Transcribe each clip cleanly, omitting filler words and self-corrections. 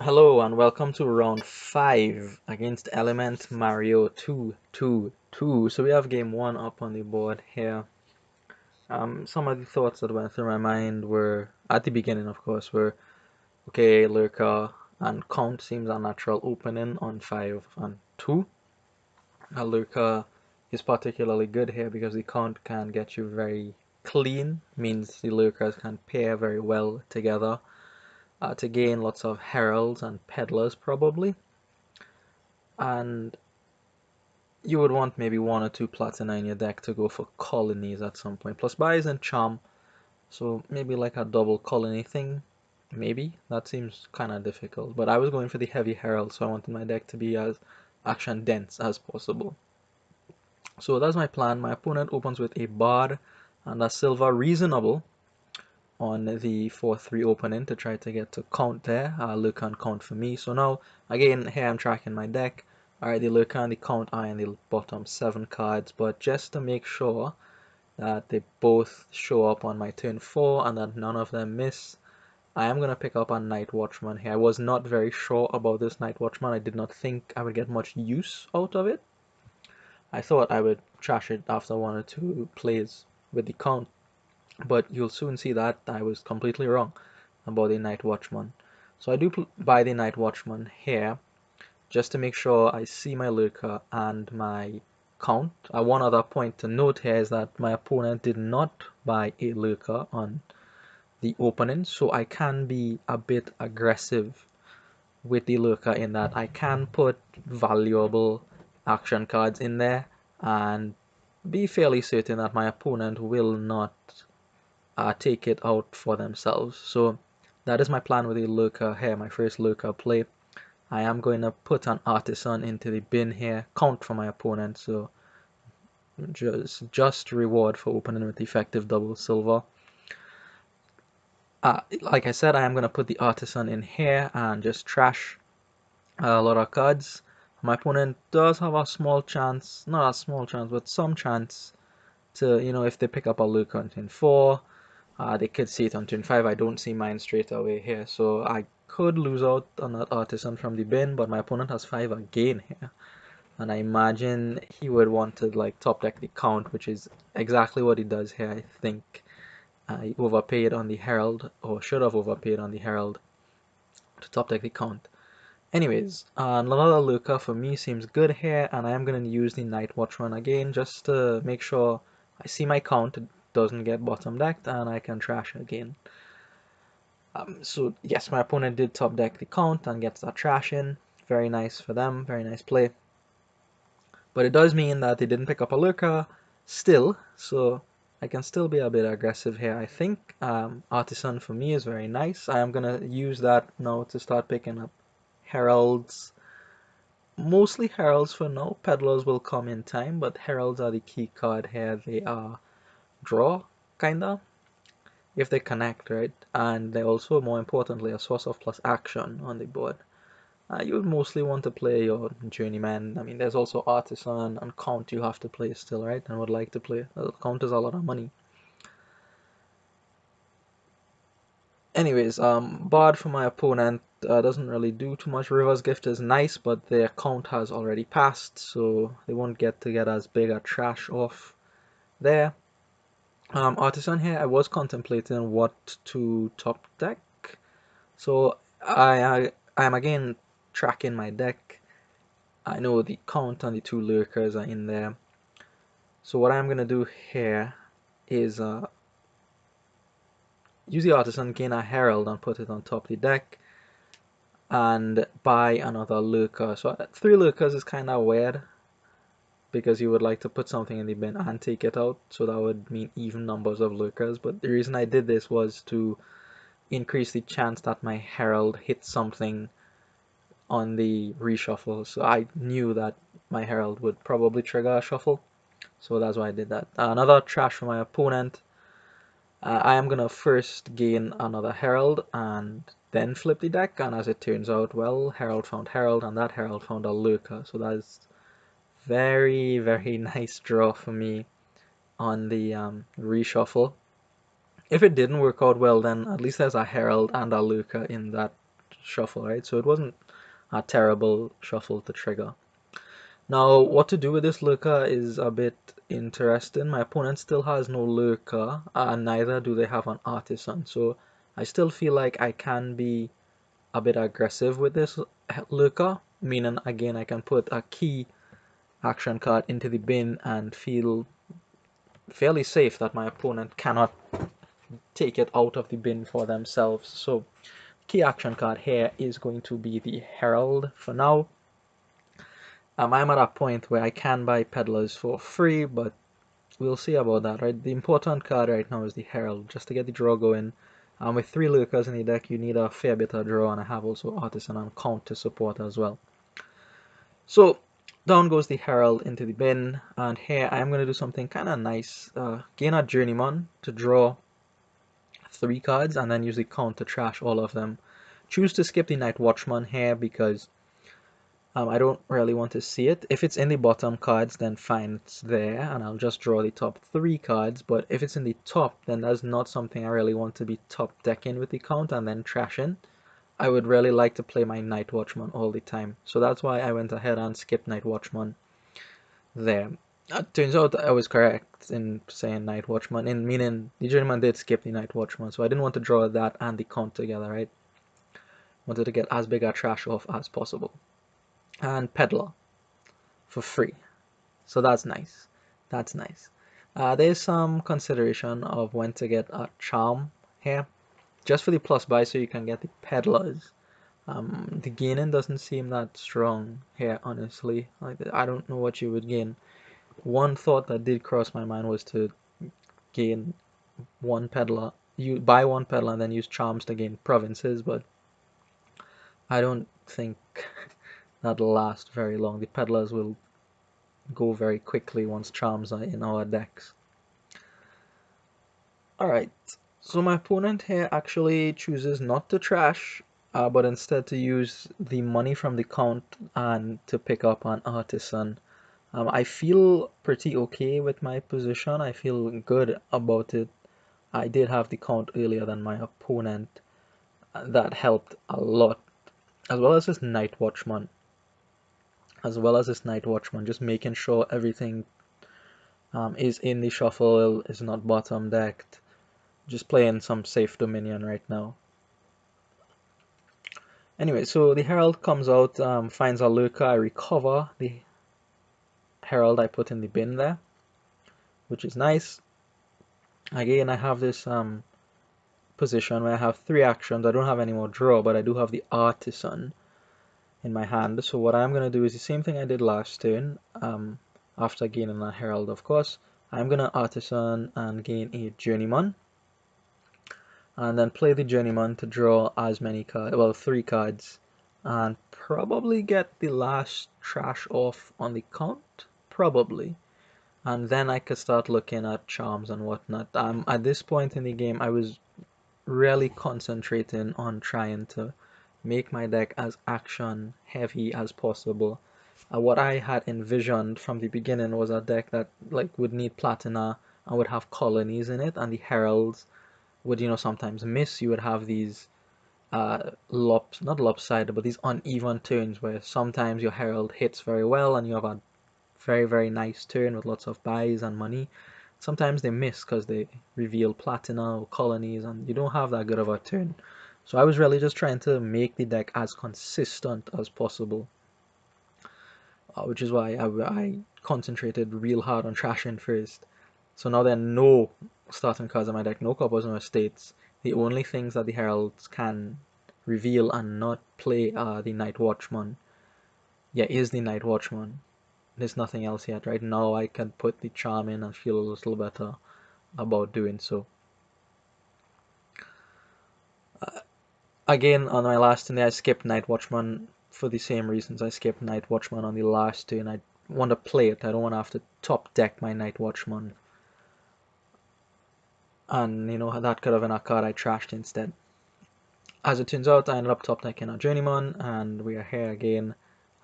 Hello and welcome to round 5 against elementmario222. So we have game 1 up on the board here. Some of the thoughts that went through my mind were, at the beginning of course, were okay, Lurker and Count seems a natural opening on 5 and 2. Lurker is particularly good here because the Count can get you very clean, means the Lurkers can pair very well together to gain lots of heralds and peddlers probably. And you would want maybe one or two platina in your deck to go for colonies at some point. Plus buys and charm, so maybe like a double colony thing. Maybe that seems kind of difficult, but I was going for the heavy herald, so I wanted my deck to be as action dense as possible. So that's my plan. My opponent opens with a bard and a silver reasonable on the 4-3 opening to try to get to count there. Look and count for me. So now again here I'm tracking my deck. Alright, the Lurker and the Count are in the bottom 7 cards, but just to make sure that they both show up on my turn 4 and that none of them miss, I am going to pick up a Night Watchman here. I was not very sure about this Night Watchman. I did not think I would get much use out of it. I thought I would trash it after 1 or 2 plays with the Count, but you'll soon see that I was completely wrong about the Night Watchman. So I do buy the Night Watchman here, just to make sure I see my Lurker and my Count. One other point to note here is that my opponent did not buy a Lurker on the opening, so I can be a bit aggressive with the Lurker in that I can put valuable action cards in there and be fairly certain that my opponent will not take it out for themselves. So that is my plan with the Lurker here, my first Lurker play. I am going to put an artisan into the bin here, count for my opponent, so just reward for opening with effective double silver. Like I said, I am going to put the artisan in here and just trash a lot of cards. My opponent does have a small chance, not a small chance, but some chance to, if they pick up a Lurker on turn 4, they could see it on turn 5. I don't see mine straight away here, so I could lose out on that artisan from the bin, but my opponent has 5 again here. And I imagine he would want to like top deck the Count, which is exactly what he does here. I think he overpaid on the Herald, or should have overpaid on the Herald to top deck the Count. Anyways, another Lurker for me seems good here, and I am going to use the Night Watchman again just to make sure I see my Count doesn't get bottom decked and I can trash again. So yes, my opponent did top deck the Count and gets that trash in. Very nice for them, very nice play. But it does mean that they didn't pick up a Lurker still, so I can still be a bit aggressive here, I think. Artisan for me is very nice. I am going to use that now to start picking up Heralds. Mostly Heralds for now. Peddlers will come in time, but Heralds are the key card here. They are draw, kinda, if they connect, right? And they're also, more importantly, a source of plus action on the board. You would mostly want to play your Journeyman. I mean, there's also Artisan and Count you have to play still, right? And would like to play. Count is a lot of money. Anyways, Bard for my opponent doesn't really do too much. River's Gift is nice, but their count has already passed, so they won't get to get as big a trash off there. Artisan here, I was contemplating what to top deck. So I am again tracking my deck. I know the Count and the 2 Lurkers are in there. So what I'm gonna do here is use the Artisan, gain a Herald and put it on top of the deck, and buy another Lurker. So 3 Lurkers is kind of weird because you would like to put something in the bin and take it out, so that would mean even numbers of Lurkers. But the reason I did this was to increase the chance that my Herald hits something on the reshuffle. So I knew that my Herald would probably trigger a shuffle, so that's why I did that. Another trash for my opponent. I am gonna first gain another Herald and then flip the deck, and as it turns out, well, Herald found Herald and that Herald found a Lurker, so that is very, very nice draw for me on the reshuffle. If it didn't work out well, then at least there's a Herald and a Lurker in that shuffle, right? So it wasn't a terrible shuffle to trigger. Now, what to do with this lurker is a bit interesting. My opponent still has no lurker, and neither do they have an artisan. So I still feel like I can be a bit aggressive with this lurker, meaning again I can put a key action card into the bin and feel fairly safe that my opponent cannot take it out of the bin for themselves. So key action card here is going to be the Herald for now. I'm at a point where I can buy peddlers for free, but we'll see about that, right? The important card right now is the Herald, just to get the draw going. With 3 lurkers in the deck, you need a fair bit of draw, and I have also Artisan and Count to support as well. So down goes the Herald into the bin, and here I am going to do something kind of nice. Gain a Journeyman to draw 3 cards, and then use the Count to trash all of them. Choose to skip the Night Watchman here because I don't really want to see it. If it's in the bottom cards, then fine, it's there, and I'll just draw the top 3 cards. But if it's in the top, then that's not something I really want to be top decking with the Count and then trashing. I would really like to play my Night Watchman all the time. So that's why I went ahead and skipped Night Watchman there. It turns out I was correct in saying Night Watchman, in meaning the Journeyman did skip the Night Watchman, so I didn't want to draw that and the Count together, right? Wanted to get as big a trash off as possible. And Peddler for free. So that's nice. That's nice. There's some consideration of when to get a charm here. Just for the plus buy so you can get the peddlers. The gaining doesn't seem that strong here, honestly. Like, I don't know what you would gain. One thought that did cross my mind was to gain one peddler. You buy one peddler and then use charms to gain provinces, but I don't think that'll last very long. The peddlers will go very quickly once charms are in our decks. Alright, so my opponent here actually chooses not to trash, but instead to use the money from the Count and to pick up an Artisan. I feel pretty okay with my position. I feel good about it. I did have the Count earlier than my opponent. That helped a lot. As well as this Night Watchman. Just making sure everything is in the shuffle, is not bottom decked. Just playing some safe Dominion right now. Anyway, so the Herald comes out, finds a lurker. I recover the Herald I put in the bin there, which is nice. Again, I have this position where I have 3 actions. I don't have any more draw, but I do have the Artisan in my hand. So what I'm going to do is the same thing I did last turn, after gaining a Herald, of course. I'm going to Artisan and gain a Journeyman. And then play the Journeyman to draw as many cards, well, 3 cards, and probably get the last trash off on the Count, probably. And then I could start looking at charms and whatnot. At this point in the game, I was really concentrating on trying to make my deck as action heavy as possible. What I had envisioned from the beginning was a deck that like would need Platina and would have colonies in it, and the Heralds would, sometimes miss. You would have these not lopsided, but these uneven turns where sometimes your Herald hits very well and you have a very, very nice turn with lots of buys and money. Sometimes they miss because they reveal Platina or colonies and you don't have that good of a turn. So I was really just trying to make the deck as consistent as possible, which is why I concentrated real hard on trashing first. So now there are no starting cards in my deck, no coppers, no estates. The only things that the Heralds can reveal and not play are the Night Watchman. Yeah, is the Night Watchman. There's nothing else yet. Right now I can put the charm in and feel a little better about doing so. Again, on my last turn, I skipped Night Watchman for the same reasons I skipped Night Watchman on the last turn. I want to play it. I don't want to have to top deck my Night Watchman. And, that could have been a card I trashed instead. As it turns out, I ended up top decking a Journeyman, and we are here again.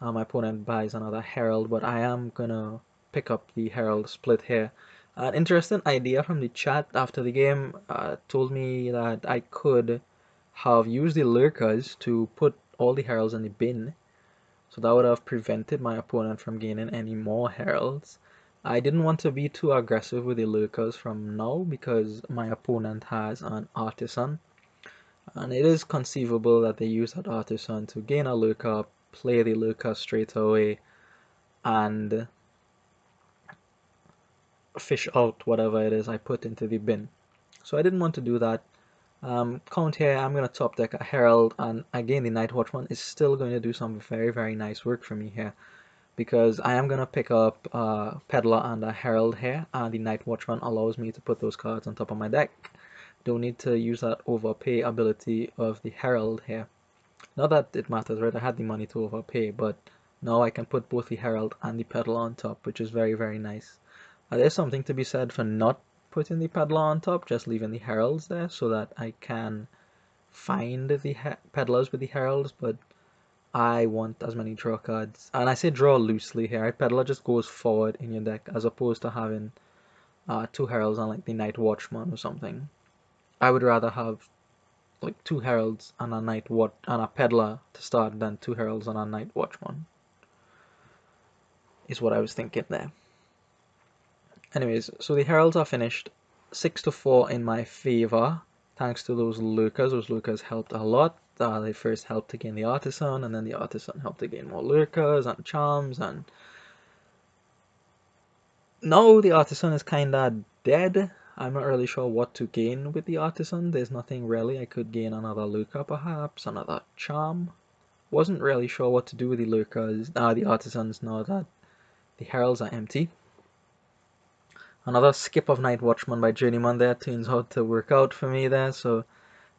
My opponent buys another Herald, but I am gonna pick up the Herald split here. An interesting idea from the chat after the game told me that I could have used the Lurkers to put all the heralds in the bin, so that would have prevented my opponent from gaining any more heralds. I didn't want to be too aggressive with the Lurkers from now because my opponent has an artisan, and it is conceivable that they use that artisan to gain a Lurker, play the Lurker straight away, and fish out whatever it is I put into the bin. So I didn't want to do that. Count here, I'm going to top deck a Herald, and again the Night Watchman is still going to do some very nice work for me here, because I am going to pick up a Peddler and a Herald here, and the Night Watchman allows me to put those cards on top of my deck. Don't need to use that overpay ability of the Herald here. Not that it matters, right? I had the money to overpay, but now I can put both the Herald and the Peddler on top, which is very nice. There's something to be said for not putting the Peddler on top, just leaving the Heralds there so that I can find the Peddlers with the Heralds, but I want as many draw cards. And I say draw loosely here, right? Peddler just goes forward in your deck as opposed to having two Heralds on like the Night Watchman or something. I would rather have like two Heralds and a and a Peddler to start than two Heralds and a Night Watchman. Is what I was thinking there. Anyways, so the Heralds are finished 6-4 in my favor, thanks to those Lurkers. Those Lurkers helped a lot. They first helped to gain the Artisan, and then the Artisan helped to gain more Lurkers and Charms, and now the Artisan is kinda dead. I'm not really sure what to gain with the Artisan. There's nothing really. I could gain another Lurker perhaps, another Charm. Wasn't really sure what to do with the Lurkers, the Artisans now that the Heralds are empty. Another skip of Night Watchman by Journeyman there turns out to work out for me there, so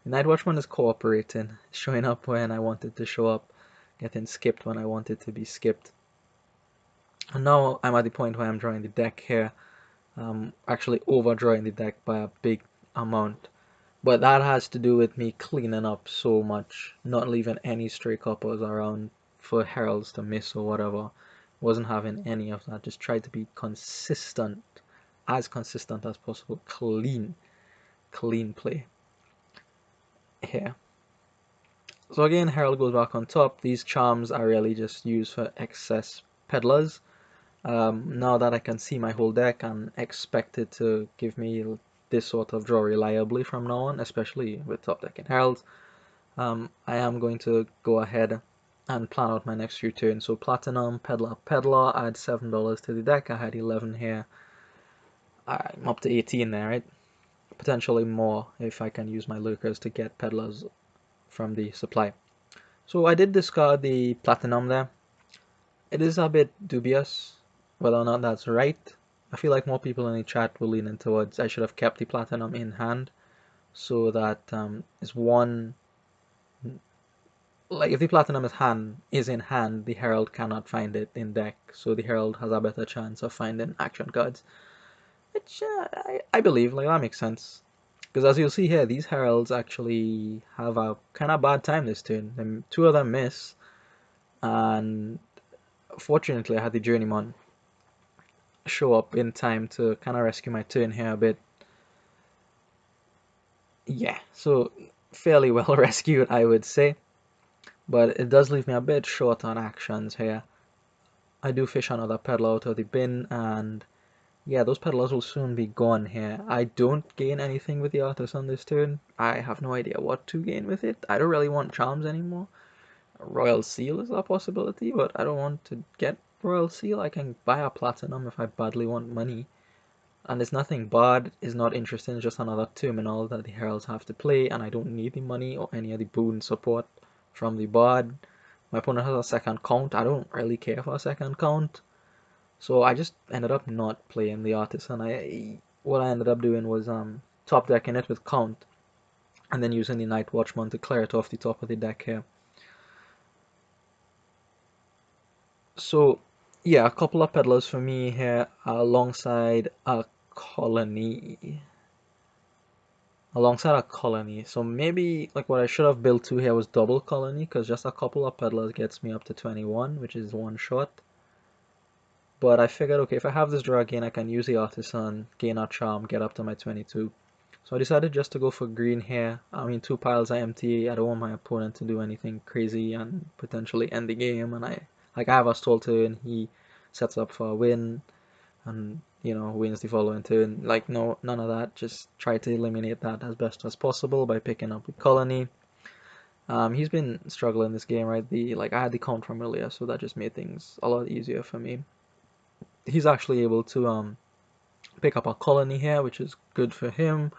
the Night Watchman is cooperating, showing up when I wanted to show up, getting skipped when I wanted to be skipped. And now I'm at the point where I'm drawing the deck here, actually overdrawing the deck by a big amount. But that has to do with me cleaning up so much, not leaving any stray coppers around for Heralds to miss or whatever. Wasn't having any of that, just tried to be consistent, as consistent as possible, clean play here. So again, Herald goes back on top. These charms are really just used for excess peddlers. Now that I can see my whole deck and expect it to give me this sort of draw reliably from now on, especially with top deck and Heralds, I am going to go ahead and plan out my next few turns. So Platinum, Peddler, add $7 to the deck. I had 11 here. I'm up to 18 there, right? Potentially more if I can use my Lurkers to get Peddlers from the supply. So I did discard the Platinum there. It is a bit dubious whether or not that's right. I feel like more people in the chat will lean in towards I should have kept the Platinum in hand, so that is one, like if the Platinum is in hand, the Herald cannot find it in deck, so the Herald has a better chance of finding action cards, which I believe, like, that makes sense. Because as you'll see here, these Heralds actually have a kind of bad time this turn. Two of them miss, and fortunately I had the Journeyman show up in time to kind of rescue my turn here a bit. Yeah, so fairly well rescued, I would say. But it does leave me a bit short on actions here. I do fish another Peddler out of the bin, and yeah, those Peddlers will soon be gone here. I don't gain anything with the Artisan this turn. I have no idea what to gain with it. I don't really want Charms anymore. Royal Seal is a possibility, but I don't want to get Royal Seal. I can buy a Platinum if I badly want money. And it's nothing bad, it's not interesting, it's just another terminal that the Heralds have to play, and I don't need the money or any of the boon support from the bard. My opponent has a second count. I don't really care for a second count. So I just ended up not playing the Artisan. What I ended up doing was top decking it with count, and then using the Night Watchman to clear it off the top of the deck here. So yeah, a couple of peddlers for me here alongside a colony. So maybe like what I should have built to here was double colony, because just a couple of peddlers gets me up to 21, which is one shot. But I figured, okay, if I have this draw again, I can use the Artisan, gain a charm, get up to my 22. So I decided just to go for green here. I mean, 2 piles are empty. I don't want my opponent to do anything crazy and potentially end the game. And I have a stall turn. He sets up for a win and, wins the following turn. Like, no, none of that. Just try to eliminate that as best as possible by picking up the colony. He's been struggling this game, right? I had the count from earlier, so that just made things a lot easier for me. He's actually able to pick up a colony here, which is good for him.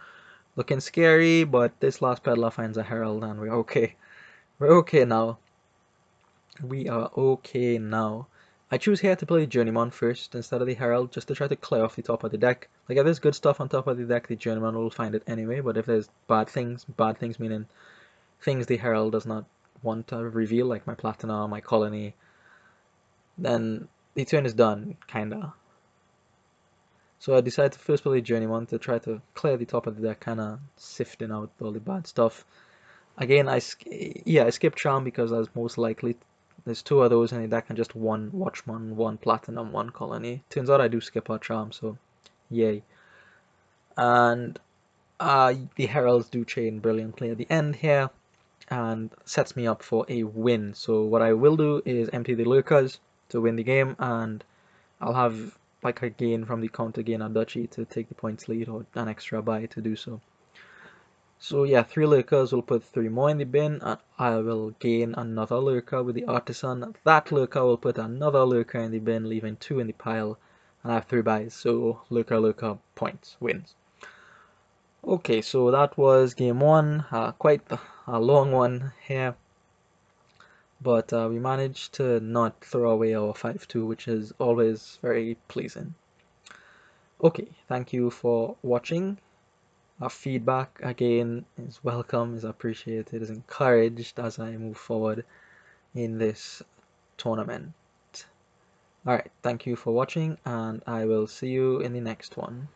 Looking scary, but this last peddler finds a herald and we're okay. We're okay now. We are okay now. I choose here to play Journeyman first instead of the Herald, just to try to clear off the top of the deck. Like, if there's good stuff on top of the deck, the Journeyman will find it anyway, but if there's bad things meaning things the Herald does not want to reveal, like my Platinum, my Colony, then the turn is done, kinda. So I decided to first play Journeyman to try to clear the top of the deck, kinda sifting out all the bad stuff. Again, I skip Charm because that's most likely. There's 2 of those in the deck and just 1 Watchman, 1 Platinum, 1 Colony. Turns out I do skip a Charm, so yay. And the Heralds do chain brilliantly at the end here and sets me up for a win. So what I will do is empty the Lurkers to win the game, and I'll have like a gain from the counter gain a duchy to take the points lead or an extra buy to do so. So yeah, 3 lurkers will put 3 more in the bin, and I will gain another lurker with the artisan. That lurker will put another lurker in the bin, leaving 2 in the pile, and I have 3 buys, so lurker points, wins. Okay, so that was game 1, quite a long one here, but we managed to not throw away our 5-2, which is always very pleasing. Okay, thank you for watching. Feedback again is welcome, is appreciated, is encouraged as I move forward in this tournament. Alright, thank you for watching, and I will see you in the next one.